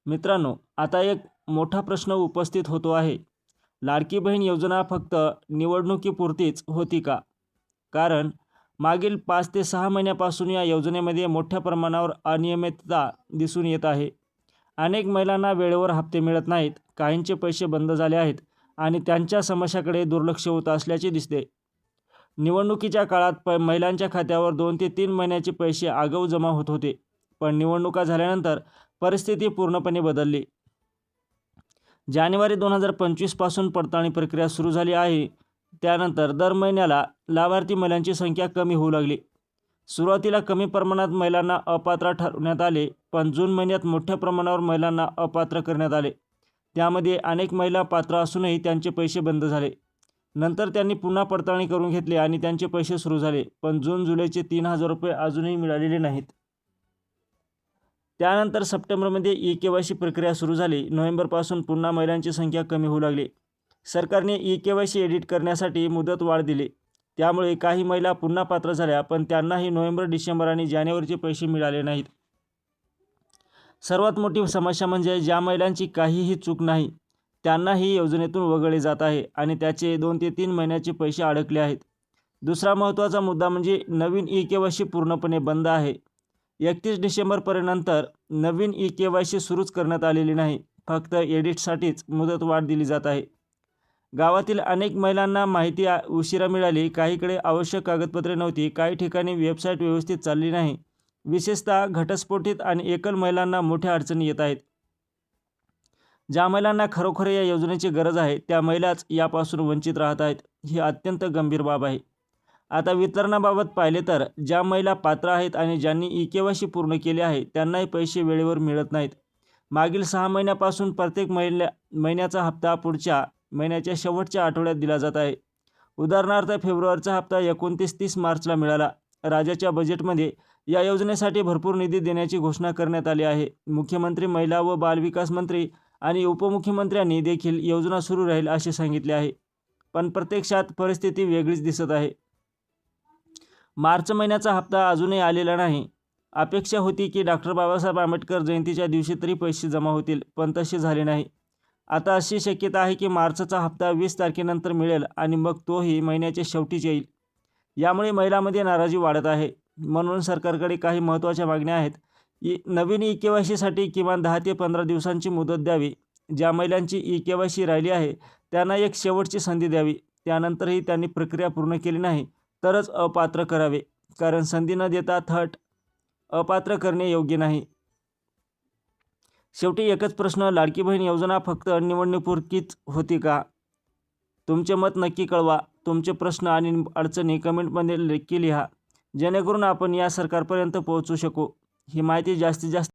मित्रांनो, आता एक मोठा प्रश्न उपस्थित होतो आहे. लाडकी बहीण योजना फक्त निवडणुकीपुरतीच होती का? कारण मागील 5 ते 6 महिन्यापासून या योजनेमध्ये मोठ्या प्रमाणावर अनियमितता दिसून येत आहे. अनेक महिलांना वेळेवर हप्ते मिळत नाहीत, काहींचे पैसे बंद झाले आहेत आणि त्यांच्या समस्याकडे दुर्लक्ष होत असल्याचे दिसते. निवडणुकीच्या काळात महिलांच्या खात्यावर 2 ते 3 महिन्याचे पैसे आगाऊ जमा होत होते. पण निवडणुका झाल्यानंतर परिस्थिती पूर्णपणे बदलली. जानेवारी 2025 पासून पडताळणी प्रक्रिया सुरू झाली आहे. त्यानंतर दर महिन्याला लाभार्थी महिलांची संख्या कमी होऊ लागली. सुरुवातीला कमी प्रमाणात महिलांना अपात्र ठरवण्यात आले, पण जून महिन्यात मोठ्या प्रमाणावर महिलांना अपात्र करण्यात आले. त्यामध्ये अनेक महिला पात्र असूनही त्यांचे पैसे बंद झाले. नंतर त्यांनी पुन्हा पडताळणी करून घेतली आणि त्यांचे पैसे सुरू झाले, पण जून-जुलैचे 3,000 रुपये अजूनही मिळालेले नाहीत. त्यानंतर सप्टेंबरमध्ये ई-केवायसी प्रक्रिया सुरू झाली. नोव्हेंबरपासून पुन्हा महिलांची संख्या कमी होऊ लागली. सरकारने ई-केवायसी एडिट करण्यासाठी मुदत वाढ दिली. त्यामुळे काही महिला पुन्हा पात्र झाल्या, पण त्यांनाही नोव्हेंबर, डिसेंबर आणि जानेवारीचे पैसे मिळाले नाहीत. सर्वात मोठी समस्या म्हणजे ज्या महिलांची काहीही चूक नाही, त्यांनाही योजनेतून वगळले जात आहे आणि त्याचे 2 ते 3 महिन्याचे पैसे अडकले आहेत. दुसरा महत्त्वाचा मुद्दा म्हणजे नवीन ई-केवायसी पूर्णपणे बंद आहे. 31 डिसेंबरपर्यंत नवीन ई-केवायसी सुरूच करण्यात आलेली नाही. फक्त एडिटसाठीच मुदत वाढ दिली जात आहे. गावातील अनेक महिलांना माहिती उशिरा मिळाली. काहीकडे आवश्यक कागदपत्रे नव्हती. काही ठिकाणी वेबसाईट व्यवस्थित चालली नाही. विशेषतः घटस्फोटित आणि एकल महिलांना मोठ्या अडचणी येत आहेत. ज्या महिलांना खरोखर या योजनेची गरज आहे, त्या महिलाच यापासून वंचित राहत आहेत. ही अत्यंत गंभीर बाब आहे. आता वितरणाबाबत पाहिले तर ज्या महिला पात्र आहेत आणि ज्यांनी ई-केवायसी पूर्ण केले आहे, त्यांनाही पैसे वेळेवर मिळत नाहीत. मागील 6 महिन्यापासून प्रत्येक महिन्याचा हप्ता पुढच्या महिन्याच्या शेवटच्या आठवड्यात दिला जात आहे. उदाहरणार्थ, फेब्रुवारीचा हप्ता 29-30 मार्चला मिळाला. राज्याच्या बजेटमध्ये या योजनेसाठी भरपूर निधी देण्याची घोषणा करण्यात आली आहे. मुख्यमंत्री, महिला व बालविकास मंत्री आणि उपमुख्यमंत्र्यांनी देखील योजना सुरू राहील असे सांगितले आहे. पण प्रत्यक्षात परिस्थिती वेगळीच दिसत आहे. मार्च महिन्याचा हप्ता अजूनही आलेला नाही. अपेक्षा होती की डॉक्टर बाबासाहेब आंबेडकर जयंतीच्या दिवशी तरी पैसे जमा होतील, पण तसे झाले नाही. आता अशी शक्यता आहे की मार्चचा हप्ता 20 तारखेनंतर मिळेल आणि मग तोही महिन्याच्या शेवटीच येईल. यामुळे महिलांमध्ये नाराजी वाढत आहे. म्हणून सरकारकडे काही महत्त्वाच्या मागण्या आहेत. नवीन ई-केवायसीसाठी किमान 10 ते 15 दिवसांची मुदत द्यावी. ज्या महिलांची ई-केवायसी राहिली आहे, त्यांना एक शेवटची संधी द्यावी. त्यानंतरही त्यांनी प्रक्रिया पूर्ण केली नाही तरच अपात्र करावे. कारण संधी न देता थट अपात्र करणे योग्य नाही. शेवटी एकच प्रश्न, लाडकी बहीण योजना फक्त निवडणुकीपुरतीच होती का? तुमचे मत नक्की कळवा. तुमचे प्रश्न आणि अडचणी कमेंटमध्ये नक्की लिहा, जेणेकरून आपण या सरकारपर्यंत पोहोचू शकू. ही माहिती जास्तीत जास्त